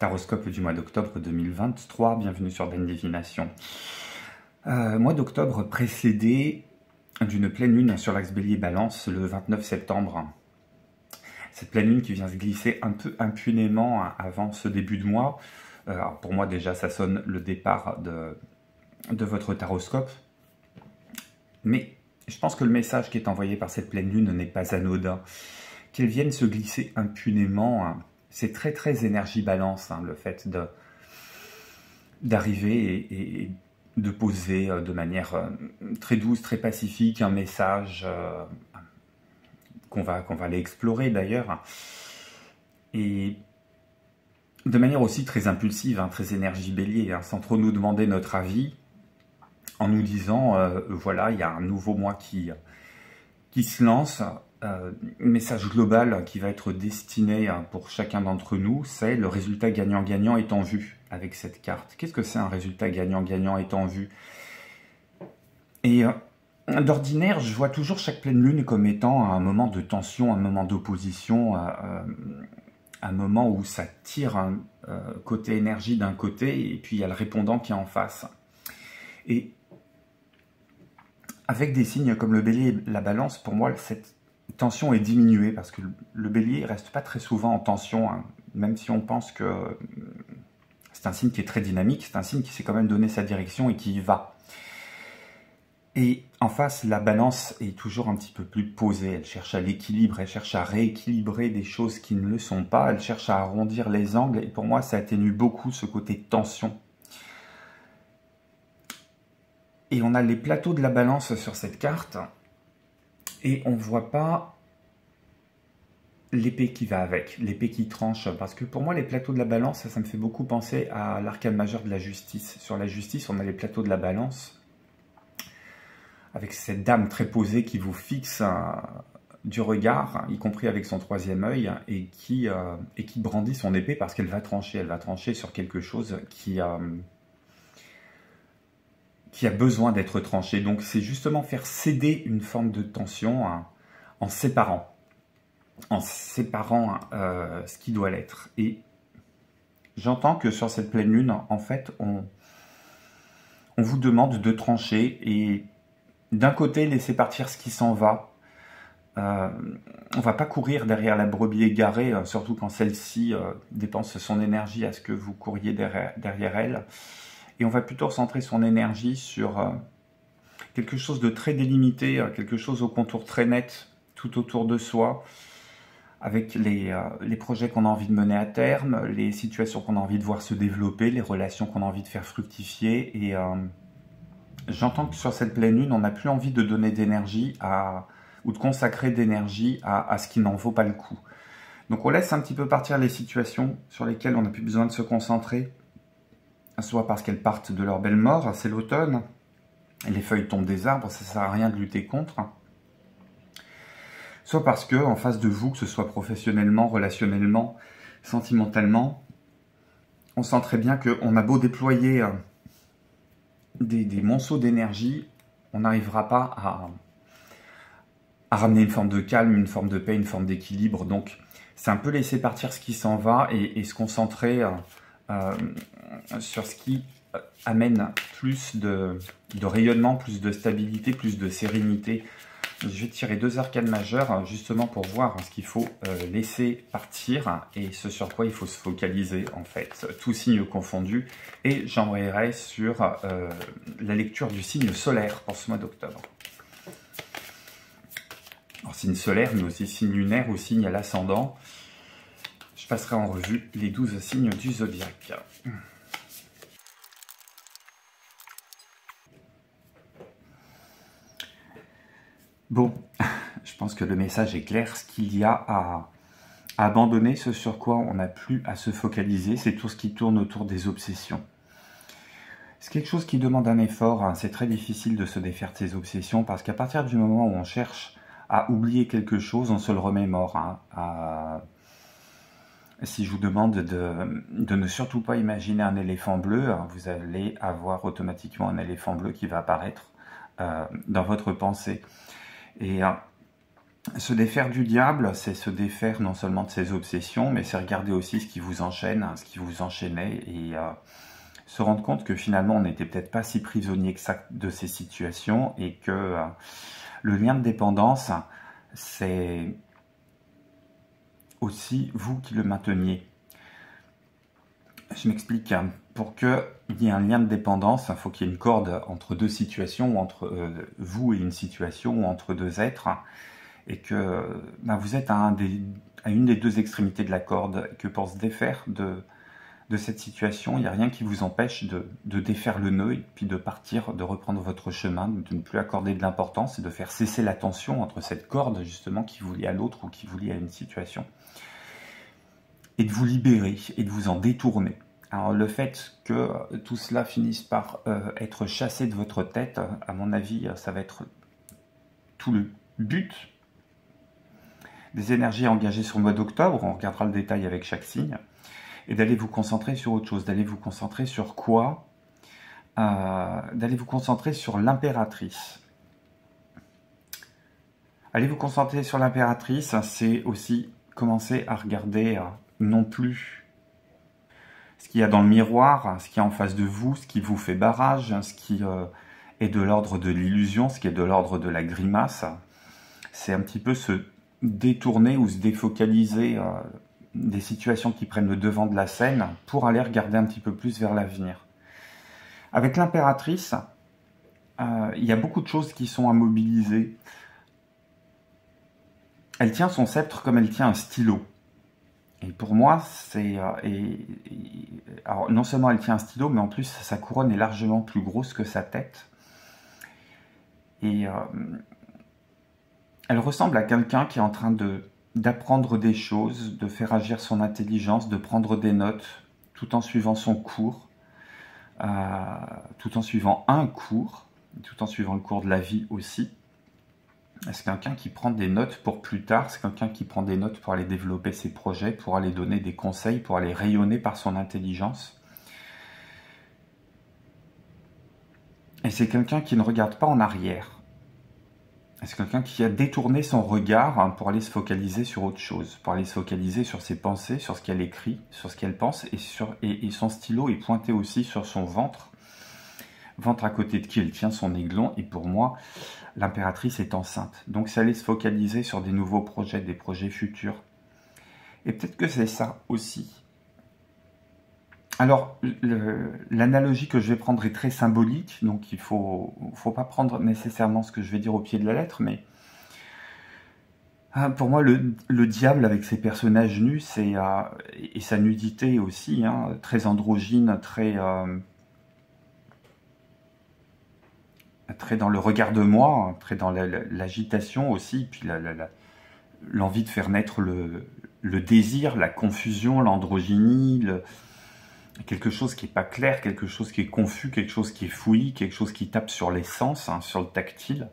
Taroscope du mois d'octobre 2023, bienvenue sur Dane Divination. Mois d'octobre précédé d'une pleine lune sur l'axe Bélier-Balance le 29 septembre. Cette pleine lune qui vient se glisser un peu impunément avant ce début de mois. Alors pour moi déjà ça sonne le départ de votre taroscope. Mais je pense que le message qui est envoyé par cette pleine lune n'est pas anodin. Qu'elle vienne se glisser impunément, c'est très énergie balance, le fait d'arriver et de poser de manière très douce, très pacifique, un message qu'on va aller explorer d'ailleurs. Et de manière aussi très impulsive, très énergie bélier, sans trop nous demander notre avis, en nous disant, voilà, il y a un nouveau mois qui se lance. Message global qui va être destiné pour chacun d'entre nous, c'est le résultat gagnant-gagnant est en vue avec cette carte. Qu'est-ce que c'est un résultat gagnant-gagnant est en vue? Et d'ordinaire, je vois toujours chaque pleine lune comme étant un moment de tension, un moment d'opposition, un moment où ça tire côté énergie d'un côté et puis il y a le répondant qui est en face. Et avec des signes comme le bélier et la balance, pour moi, cette tension est diminuée parce que le bélier ne reste pas très souvent en tension, même si on pense que c'est un signe qui est très dynamique, c'est un signe qui sait quand même donner sa direction et qui y va. Et en face, la balance est toujours un petit peu plus posée, elle cherche à l'équilibre, elle cherche à rééquilibrer des choses qui ne le sont pas, elle cherche à arrondir les angles, et pour moi, ça atténue beaucoup ce côté tension. Et on a les plateaux de la balance sur cette carte, et on ne voit pas l'épée qui va avec, l'épée qui tranche, parce que pour moi les plateaux de la balance, ça me fait beaucoup penser à l'arcane majeur de la justice. Sur la justice, on a les plateaux de la balance, avec cette dame très posée qui vous fixe du regard, y compris avec son troisième œil, et qui brandit son épée parce qu'elle va trancher sur quelque chose qui a besoin d'être tranché. Donc c'est justement faire céder une forme de tension en séparant ce qui doit l'être. Et j'entends que sur cette pleine lune, en fait, on vous demande de trancher et d'un côté laisser partir ce qui s'en va. On va pas courir derrière la brebis égarée, surtout quand celle-ci dépense son énergie à ce que vous couriez derrière elle. Et on va plutôt centrer son énergie sur quelque chose de très délimité, quelque chose au contour très net, tout autour de soi, avec les projets qu'on a envie de mener à terme, les situations qu'on a envie de voir se développer, les relations qu'on a envie de faire fructifier. Et j'entends que sur cette pleine lune, on n'a plus envie de donner d'énergie ou de consacrer d'énergie à ce qui n'en vaut pas le coup. Donc on laisse un petit peu partir les situations sur lesquelles on n'a plus besoin de se concentrer, soit parce qu'elles partent de leur belle mort, c'est l'automne, les feuilles tombent des arbres, ça ne sert à rien de lutter contre, soit parce que en face de vous, que ce soit professionnellement, relationnellement, sentimentalement, on sent très bien qu'on a beau déployer des monceaux d'énergie, on n'arrivera pas à ramener une forme de calme, une forme de paix, une forme d'équilibre. Donc c'est un peu laisser partir ce qui s'en va et se concentrer sur ce qui amène plus de rayonnement, plus de stabilité, plus de sérénité. Je vais tirer deux arcanes majeures justement pour voir ce qu'il faut laisser partir et ce sur quoi il faut se focaliser en fait, tous signes confondus. Et j'embrayerai sur la lecture du signe solaire pour ce mois d'octobre. Alors signe solaire mais aussi signe lunaire ou signe à l'ascendant. Je passerai en revue les 12 signes du zodiaque. Bon, je pense que le message est clair. Ce qu'il y a à abandonner, ce sur quoi on n'a plus à se focaliser, c'est tout ce qui tourne autour des obsessions. C'est quelque chose qui demande un effort. C'est très difficile de se défaire de ses obsessions parce qu'à partir du moment où on cherche à oublier quelque chose, on se le remémore. Si je vous demande de ne surtout pas imaginer un éléphant bleu, vous allez avoir automatiquement un éléphant bleu qui va apparaître dans votre pensée. Et Se défaire du diable, c'est se défaire non seulement de ses obsessions, mais c'est regarder aussi ce qui vous enchaîne, ce qui vous enchaînait, et se rendre compte que finalement on n'était peut-être pas si prisonnier que ça de ces situations, et que le lien de dépendance, c'est aussi vous qui le mainteniez. Je m'explique. Pour qu'il y ait un lien de dépendance, il faut qu'il y ait une corde entre deux situations, ou entre vous et une situation, ou entre deux êtres, et que vous êtes à une des deux extrémités de la corde, et que pour se défaire de cette situation, il n'y a rien qui vous empêche de défaire le nœud, et puis de partir, de reprendre votre chemin, de ne plus accorder de l'importance, et de faire cesser la tension entre cette corde, justement, qui vous lie à l'autre, ou qui vous lie à une situation, et de vous libérer, et de vous en détourner. Alors le fait que tout cela finisse par être chassé de votre tête, à mon avis, ça va être tout le but des énergies engagées sur le mois d'octobre. On regardera le détail avec chaque signe. Et d'aller vous concentrer sur autre chose. D'aller vous concentrer sur quoi? D'aller vous concentrer sur l'impératrice. Allez vous concentrer sur l'impératrice, c'est aussi commencer à regarder non plus ce qu'il y a dans le miroir, ce qu'il y a en face de vous, ce qui vous fait barrage, ce qui est de l'ordre de l'illusion, ce qui est de l'ordre de la grimace. C'est un petit peu se détourner ou se défocaliser des situations qui prennent le devant de la scène pour aller regarder un petit peu plus vers l'avenir. Avec l'impératrice, il y a beaucoup de choses qui sont à mobiliser. Elle tient son sceptre comme elle tient un stylo. Et pour moi, c'est... alors, non seulement elle tient un stylo, mais en plus, sa couronne est largement plus grosse que sa tête. Et elle ressemble à quelqu'un qui est en train d'apprendre des choses, de faire agir son intelligence, de prendre des notes, tout en suivant son cours, tout en suivant un cours, tout en suivant le cours de la vie aussi. C'est quelqu'un qui prend des notes pour plus tard, c'est quelqu'un qui prend des notes pour aller développer ses projets, pour aller donner des conseils, pour aller rayonner par son intelligence. Et c'est quelqu'un qui ne regarde pas en arrière. C'est quelqu'un qui a détourné son regard pour aller se focaliser sur autre chose, pour aller se focaliser sur ses pensées, sur ce qu'elle écrit, sur ce qu'elle pense, et son stylo est pointé aussi sur son ventre à côté de qui elle tient son aiglon, et pour moi, l'impératrice est enceinte. Donc c'est aller se focaliser sur des nouveaux projets, des projets futurs. Et peut-être que c'est ça aussi. Alors, l'analogie que je vais prendre est très symbolique, donc il ne faut pas prendre nécessairement ce que je vais dire au pied de la lettre, mais pour moi, le diable avec ses personnages nus, et sa nudité aussi, très androgyne, très dans le regard de moi, très dans l'agitation aussi, puis l'envie de faire naître le désir, la confusion, l'androgynie, quelque chose qui n'est pas clair, quelque chose qui est confus, quelque chose qui est fouillis, quelque chose qui tape sur les sens, sur le tactile.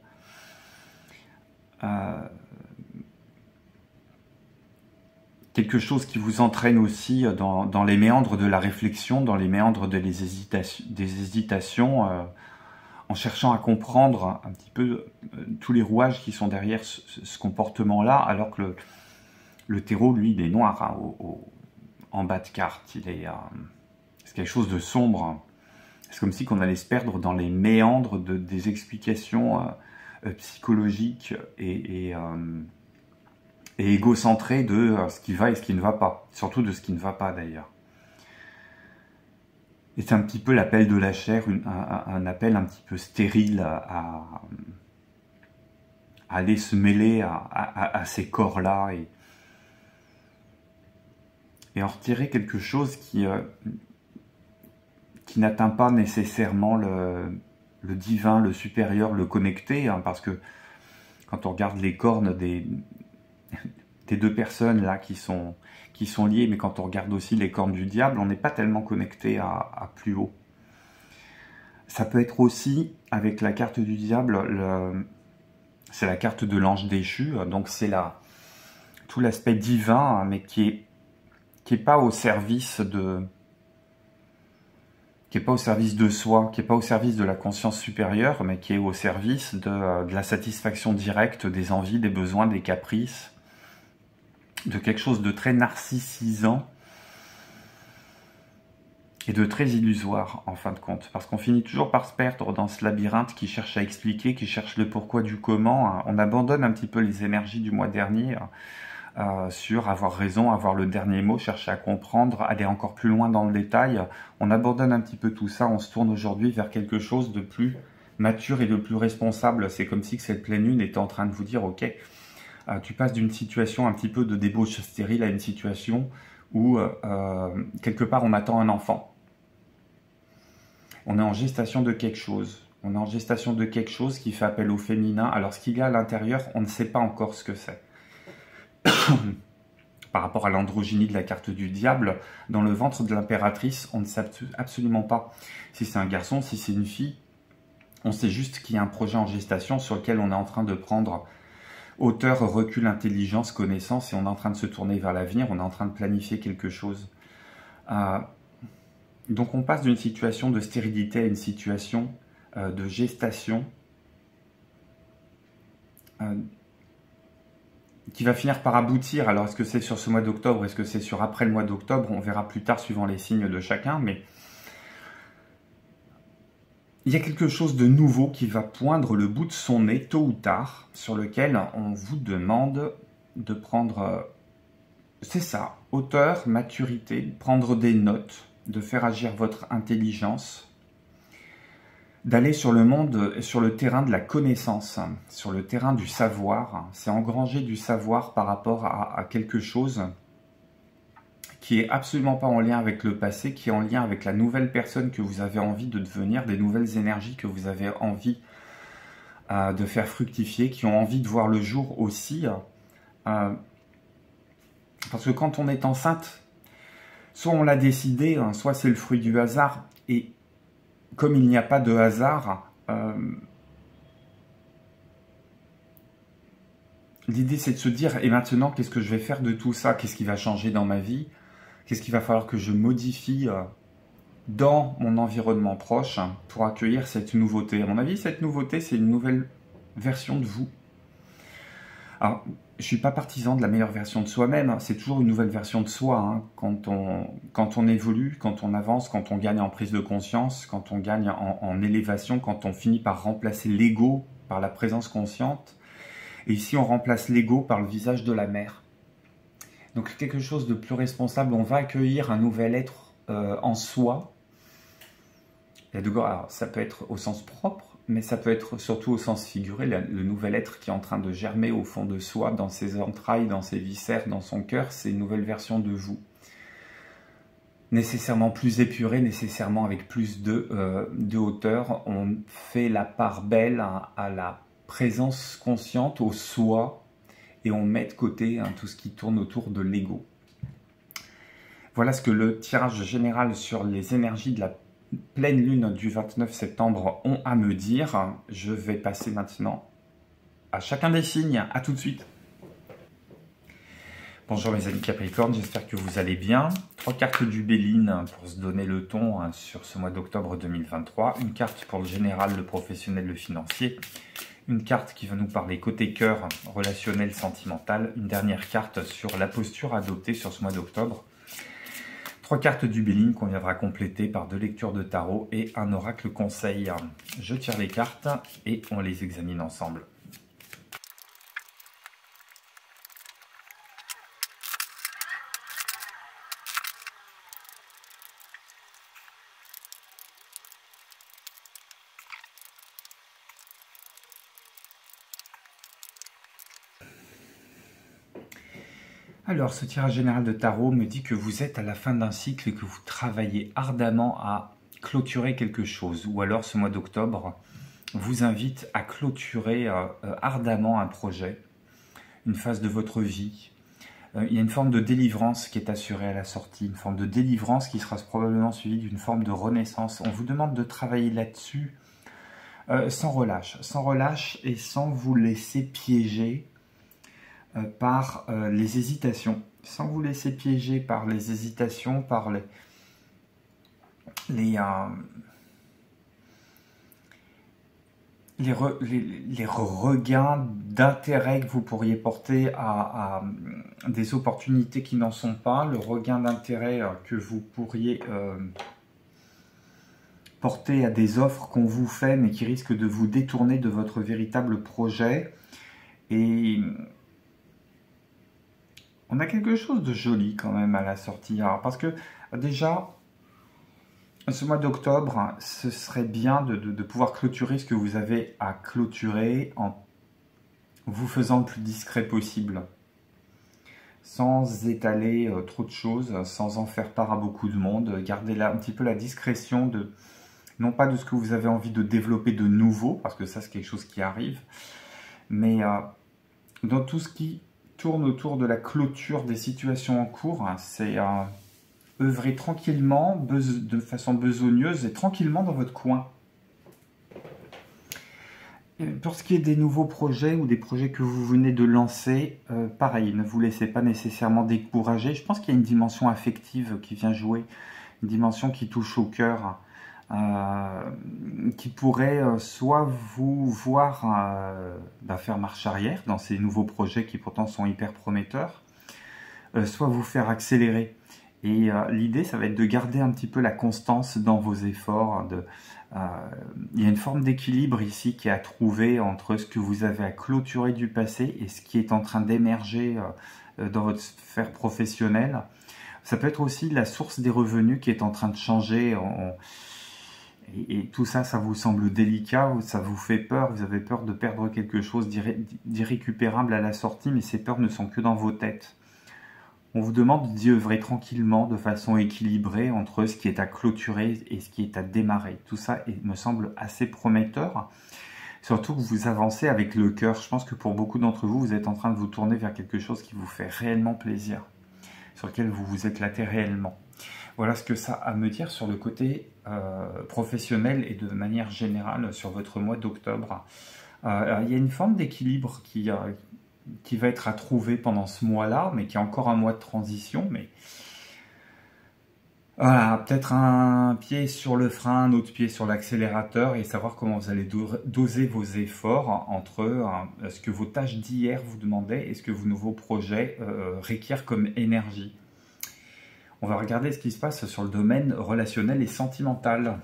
Quelque chose qui vous entraîne aussi dans les méandres de la réflexion, dans les méandres des hésitations, en cherchant à comprendre un petit peu tous les rouages qui sont derrière ce comportement-là, alors que le terreau, lui, il est noir en bas de carte. C'est quelque chose de sombre. C'est comme si on allait se perdre dans les méandres des explications psychologiques et égocentrées de ce qui va et ce qui ne va pas. Surtout de ce qui ne va pas, d'ailleurs. Et c'est un petit peu l'appel de la chair, un appel un petit peu stérile à aller se mêler à ces corps-là et en retirer quelque chose qui n'atteint pas nécessairement le divin, le supérieur, le connecté, parce que quand on regarde les cornes des deux personnes là qui sont liées, mais quand on regarde aussi les cornes du diable, on n'est pas tellement connecté à plus haut. Ça peut être aussi, avec la carte du diable, c'est la carte de l'ange déchu, donc c'est tout l'aspect divin, mais qui est pas au service qui n'est pas au service de soi, qui n'est pas au service de la conscience supérieure, mais qui est au service de la satisfaction directe des envies, des besoins, des caprices, de quelque chose de très narcissisant et de très illusoire, en fin de compte. Parce qu'on finit toujours par se perdre dans ce labyrinthe qui cherche à expliquer, qui cherche le pourquoi du comment. On abandonne un petit peu les énergies du mois dernier sur avoir raison, avoir le dernier mot, chercher à comprendre, aller encore plus loin dans le détail. On abandonne un petit peu tout ça, on se tourne aujourd'hui vers quelque chose de plus mature et de plus responsable. C'est comme si cette pleine lune était en train de vous dire, ok, tu passes d'une situation un petit peu de débauche stérile à une situation où quelque part on attend un enfant. On est en gestation de quelque chose. On est en gestation de quelque chose qui fait appel au féminin. Alors ce qu'il y a à l'intérieur, on ne sait pas encore ce que c'est. Par rapport à l'androgynie de la carte du diable, dans le ventre de l'impératrice, on ne sait absolument pas si c'est un garçon, si c'est une fille. On sait juste qu'il y a un projet en gestation sur lequel on est en train de prendre hauteur, recul, intelligence, connaissance, et on est en train de se tourner vers l'avenir, on est en train de planifier quelque chose. Donc on passe d'une situation de stérilité à une situation de gestation qui va finir par aboutir. Alors est-ce que c'est sur ce mois d'octobre, est-ce que c'est sur après le mois d'octobre? On verra plus tard suivant les signes de chacun, mais il y a quelque chose de nouveau qui va poindre le bout de son nez tôt ou tard, sur lequel on vous demande de prendre, c'est ça, hauteur, maturité, prendre des notes, de faire agir votre intelligence, d'aller sur le monde, sur le terrain de la connaissance, sur le terrain du savoir. C'est engranger du savoir par rapport à quelque chose qui est absolument pas en lien avec le passé, qui est en lien avec la nouvelle personne que vous avez envie de devenir, des nouvelles énergies que vous avez envie de faire fructifier, qui ont envie de voir le jour aussi. Parce que quand on est enceinte, soit on l'a décidé, hein, soit c'est le fruit du hasard. Et comme il n'y a pas de hasard, l'idée c'est de se dire, et maintenant qu'est-ce que je vais faire de tout ça? Qu'est-ce qui va changer dans ma vie? Qu'est-ce qu'il va falloir que je modifie dans mon environnement proche pour accueillir cette nouveauté? À mon avis, cette nouveauté, c'est une nouvelle version de vous. Alors, je ne suis pas partisan de la meilleure version de soi-même, c'est toujours une nouvelle version de soi. Hein. Quand on évolue, quand on avance, quand on gagne en prise de conscience, quand on gagne en élévation, quand on finit par remplacer l'ego par la présence consciente. Et ici, on remplace l'ego par le visage de la mère. Donc quelque chose de plus responsable, on va accueillir un nouvel être en soi. Alors, ça peut être au sens propre, mais ça peut être surtout au sens figuré, le nouvel être qui est en train de germer au fond de soi, dans ses entrailles, dans ses viscères, dans son cœur, c'est une nouvelle version de vous. Nécessairement plus épurée, nécessairement avec plus de hauteur. On fait la part belle à la présence consciente, au soi, et on met de côté tout ce qui tourne autour de l'ego. Voilà ce que le tirage général sur les énergies de la pleine lune du 29 septembre ont à me dire. Je vais passer maintenant à chacun des signes. À tout de suite. Bonjour mes amis Capricorne, j'espère que vous allez bien. 3 cartes du Béline pour se donner le ton sur ce mois d'octobre 2023. Une carte pour le général, le professionnel, le financier. Une carte qui va nous parler côté cœur, relationnel, sentimental. Une dernière carte sur la posture adoptée sur ce mois d'octobre. 3 cartes du Béline qu'on viendra compléter par 2 lectures de tarot et un oracle conseil. Je tire les cartes et on les examine ensemble. Alors, ce tirage général de tarot me dit que vous êtes à la fin d'un cycle et que vous travaillez ardemment à clôturer quelque chose. Ou alors, ce mois d'octobre vous invite à clôturer ardemment un projet, une phase de votre vie. Il y a une forme de délivrance qui est assurée à la sortie, une forme de délivrance qui sera probablement suivie d'une forme de renaissance. On vous demande de travailler là-dessus sans relâche et sans vous laisser piéger par les hésitations, sans vous laisser piéger par les hésitations, par les, les regains d'intérêt que vous pourriez porter à des opportunités qui n'en sont pas, le regain d'intérêt que vous pourriez porter à des offres qu'on vous fait mais qui risquent de vous détourner de votre véritable projet. Et on a quelque chose de joli quand même à la sortie. Alors, parce que déjà, ce mois d'octobre, ce serait bien de pouvoir clôturer ce que vous avez à clôturer en vous faisant le plus discret possible. Sans étaler trop de choses, sans en faire part à beaucoup de monde. Gardez là un petit peu la discrétion de, non pas de ce que vous avez envie de développer de nouveau, parce que ça c'est quelque chose qui arrive, mais dans tout ce qui tourne autour de la clôture des situations en cours, c'est œuvrer tranquillement, de façon besogneuse et tranquillement dans votre coin. Pour ce qui est des nouveaux projets ou des projets que vous venez de lancer, pareil, ne vous laissez pas nécessairement décourager. Je pense qu'il y a une dimension affective qui vient jouer, une dimension qui touche au cœur, qui pourrait soit vous voir faire marche arrière dans ces nouveaux projets qui pourtant sont hyper prometteurs, soit vous faire accélérer. Et l'idée, ça va être de garder un petit peu la constance dans vos efforts. Il y a une forme d'équilibre ici qui est à trouver entre ce que vous avez à clôturer du passé et ce qui est en train d'émerger dans votre sphère professionnelle. Ça peut être aussi la source des revenus qui est en train de changer. Et tout ça, ça vous semble délicat, ça vous fait peur, vous avez peur de perdre quelque chose d'irrécupérable à la sortie, mais ces peurs ne sont que dans vos têtes. On vous demande d'y œuvrer tranquillement, de façon équilibrée, entre ce qui est à clôturer et ce qui est à démarrer. Tout ça me semble assez prometteur, surtout que vous avancez avec le cœur. Je pense que pour beaucoup d'entre vous, vous êtes en train de vous tourner vers quelque chose qui vous fait réellement plaisir, sur lequel vous vous éclatez réellement. Voilà ce que ça a à me dire sur le côté professionnel et de manière générale sur votre mois d'octobre. Il y a une forme d'équilibre qui va être à trouver pendant ce mois-là, mais qui est encore un mois de transition. Mais voilà, peut-être un pied sur le frein, un autre pied sur l'accélérateur et savoir comment vous allez doser vos efforts entre ce que vos tâches d'hier vous demandaient et ce que vos nouveaux projets requièrent comme énergie. On va regarder ce qui se passe sur le domaine relationnel et sentimental.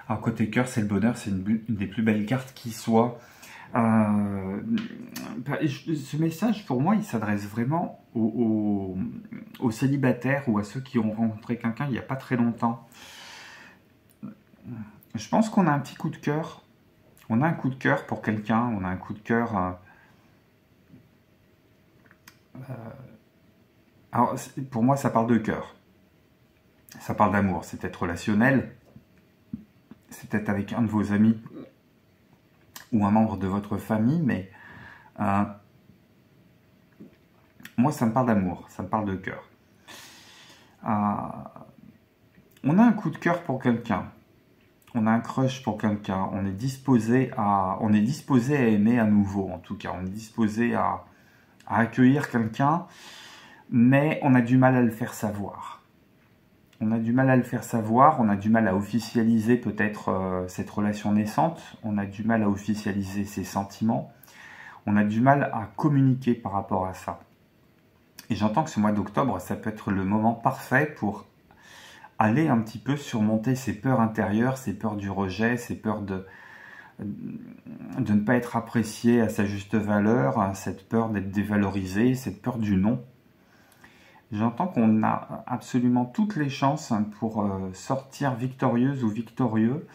Alors côté cœur, c'est le bonheur, c'est une des plus belles cartes qui soit. Ce message, pour moi, il s'adresse vraiment aux célibataires ou à ceux qui ont rencontré quelqu'un il n'y a pas très longtemps. Je pense qu'on a un petit coup de cœur. On a un coup de cœur pour quelqu'un, on a un coup de cœur. Alors, pour moi, ça parle de cœur. Ça parle d'amour, c'est peut-être relationnel. C'est peut-être avec un de vos amis ou un membre de votre famille, mais moi, ça me parle d'amour, ça me parle de cœur. On a un coup de cœur pour quelqu'un. On a un crush pour quelqu'un, on est disposé à aimer à nouveau, en tout cas. On est disposé à accueillir quelqu'un, mais on a du mal à le faire savoir. On a du mal à le faire savoir, on a du mal à officialiser peut-être cette relation naissante, on a du mal à officialiser ses sentiments, on a du mal à communiquer par rapport à ça. Et j'entends que ce mois d'octobre, ça peut être le moment parfait pour aller un petit peu surmonter ces peurs intérieures, ces peurs du rejet, ces peurs de ne pas être apprécié à sa juste valeur, cette peur d'être dévalorisé, cette peur du non. J'entends qu'on a absolument toutes les chances pour sortir victorieuse ou victorieux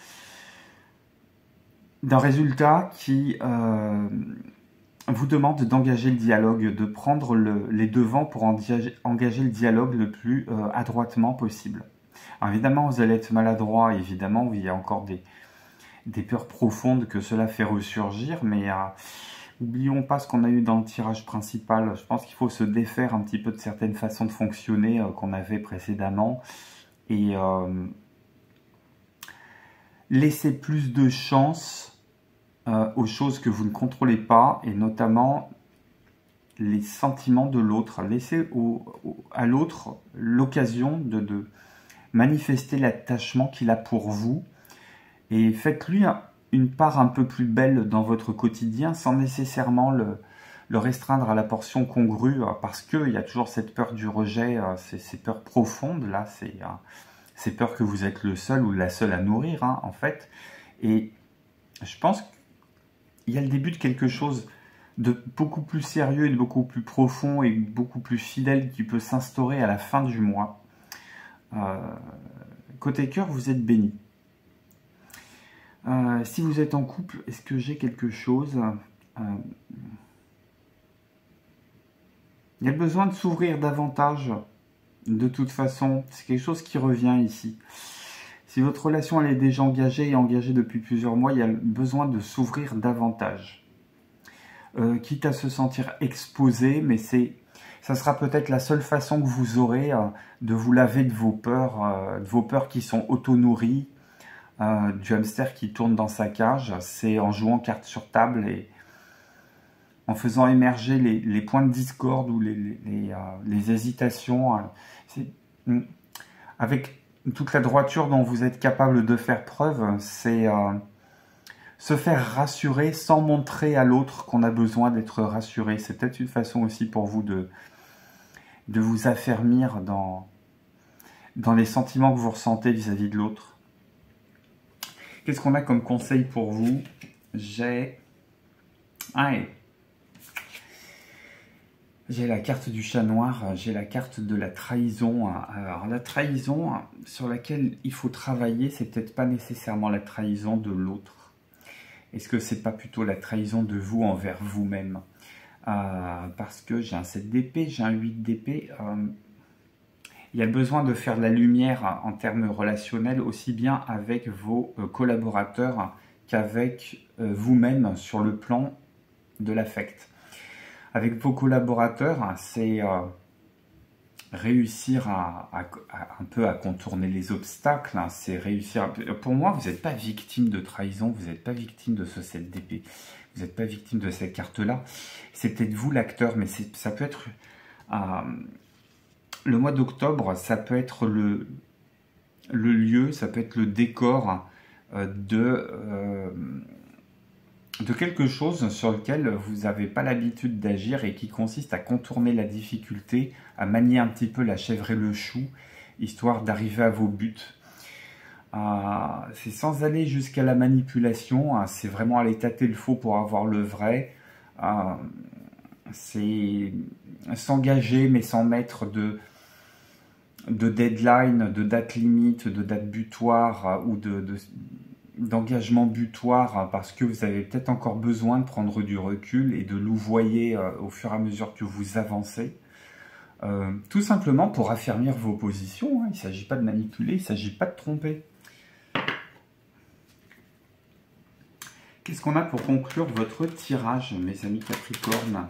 d'un résultat qui vous demande d'engager le dialogue, de prendre les devants pour engager le dialogue le plus adroitement possible. Alors évidemment, vous allez être maladroit, évidemment, il y a encore des peurs profondes que cela fait ressurgir, mais n'oublions pas ce qu'on a eu dans le tirage principal. Je pense qu'il faut se défaire un petit peu de certaines façons de fonctionner qu'on avait précédemment et laisser plus de chance aux choses que vous ne contrôlez pas, et notamment les sentiments de l'autre. Laissez à l'autre l'occasion de manifester l'attachement qu'il a pour vous, et faites-lui une part un peu plus belle dans votre quotidien sans nécessairement le restreindre à la portion congrue, parce qu'il y a toujours cette peur du rejet, ces peurs profondes, là, ces peurs que vous êtes le seul ou la seule à nourrir, hein, en fait. Et je pense qu'il y a le début de quelque chose de beaucoup plus sérieux et de beaucoup plus profond et beaucoup plus fidèle qui peut s'instaurer à la fin du mois. Côté cœur, vous êtes béni. Si vous êtes en couple, est-ce que j'ai quelque chose il y a besoin de s'ouvrir davantage, de toute façon. C'est quelque chose qui revient ici. Si votre relation elle est déjà engagée et engagée depuis plusieurs mois, il y a besoin de s'ouvrir davantage. Quitte à se sentir exposé, mais ça sera peut-être la seule façon que vous aurez de vous laver de vos peurs qui sont auto-nourries, du hamster qui tourne dans sa cage. C'est en jouant carte sur table et en faisant émerger les points de discorde ou les hésitations, avec toute la droiture dont vous êtes capable de faire preuve, c'est se faire rassurer sans montrer à l'autre qu'on a besoin d'être rassuré. C'est peut-être une façon aussi pour vous de vous affermir dans les sentiments que vous ressentez vis-à-vis de l'autre. Qu'est-ce qu'on a comme conseil pour vous? J'ai la carte du chat noir, j'ai la carte de la trahison. Alors la trahison sur laquelle il faut travailler, c'est peut-être pas nécessairement la trahison de l'autre. Est-ce que c'est pas plutôt la trahison de vous envers vous-même? Parce que j'ai un 7 d'épée, j'ai un 8 d'épée. Il y a besoin de faire de la lumière en termes relationnels, aussi bien avec vos collaborateurs qu'avec vous-même sur le plan de l'affect. Avec vos collaborateurs, c'est réussir un peu à contourner les obstacles. C'est réussir. Pour moi, vous n'êtes pas victime de trahison, vous n'êtes pas victime de ce 7 d'épée, vous n'êtes pas victime de cette carte-là. C'est peut-être vous l'acteur, mais ça peut être le mois d'octobre, ça peut être le lieu, ça peut être le décor de quelque chose sur lequel vous n'avez pas l'habitude d'agir et qui consiste à contourner la difficulté, à manier un petit peu la chèvre et le chou, histoire d'arriver à vos buts. C'est sans aller jusqu'à la manipulation, c'est vraiment aller tâter le faux pour avoir le vrai. C'est s'engager mais sans mettre de deadline, de date limite, de date butoir ou d'engagement butoir, parce que vous avez peut-être encore besoin de prendre du recul et de louvoyer au fur et à mesure que vous avancez. Tout simplement pour affermir vos positions. Il ne s'agit pas de manipuler, il ne s'agit pas de tromper. Qu'est-ce qu'on a pour conclure votre tirage, mes amis Capricorne?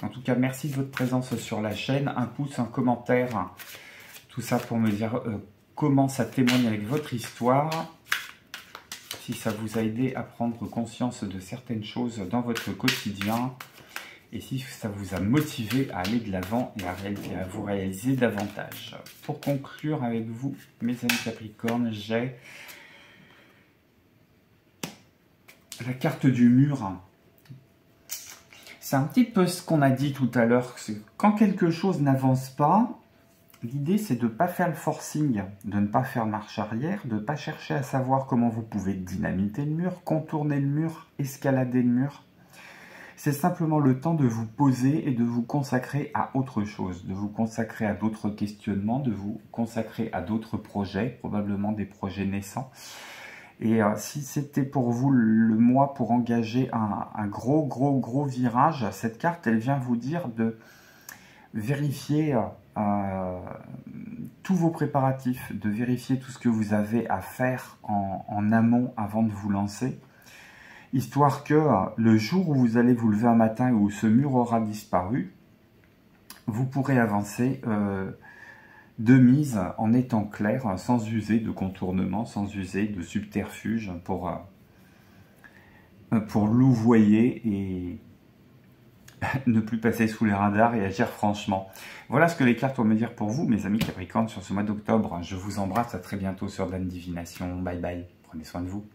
En tout cas, merci de votre présence sur la chaîne. Un pouce, un commentaire. Tout ça pour me dire comment ça témoigne avec votre histoire. Si ça vous a aidé à prendre conscience de certaines choses dans votre quotidien. Et si ça vous a motivé à aller de l'avant et à vous réaliser davantage. Pour conclure avec vous, mes amis Capricorne, j'ai la carte du mur. C'est un petit peu ce qu'on a dit tout à l'heure. Quand quelque chose n'avance pas, l'idée c'est de ne pas faire le forcing, de ne pas faire marche arrière, de ne pas chercher à savoir comment vous pouvez dynamiter le mur, contourner le mur, escalader le mur. C'est simplement le temps de vous poser et de vous consacrer à autre chose, de vous consacrer à d'autres questionnements, de vous consacrer à d'autres projets, probablement des projets naissants. Et si c'était pour vous le mois pour engager un gros virage, cette carte, elle vient vous dire de vérifier tous vos préparatifs, de vérifier tout ce que vous avez à faire en amont avant de vous lancer, histoire que le jour où vous allez vous lever un matin où ce mur aura disparu, vous pourrez avancer de mise en étant clair, sans user de contournement, sans user de subterfuge pour louvoyer et ne plus passer sous les radars et agir franchement. Voilà ce que les cartes vont me dire pour vous, mes amis Capricorne, sur ce mois d'octobre. Je vous embrasse, à très bientôt sur Dan Divination. Bye bye, prenez soin de vous.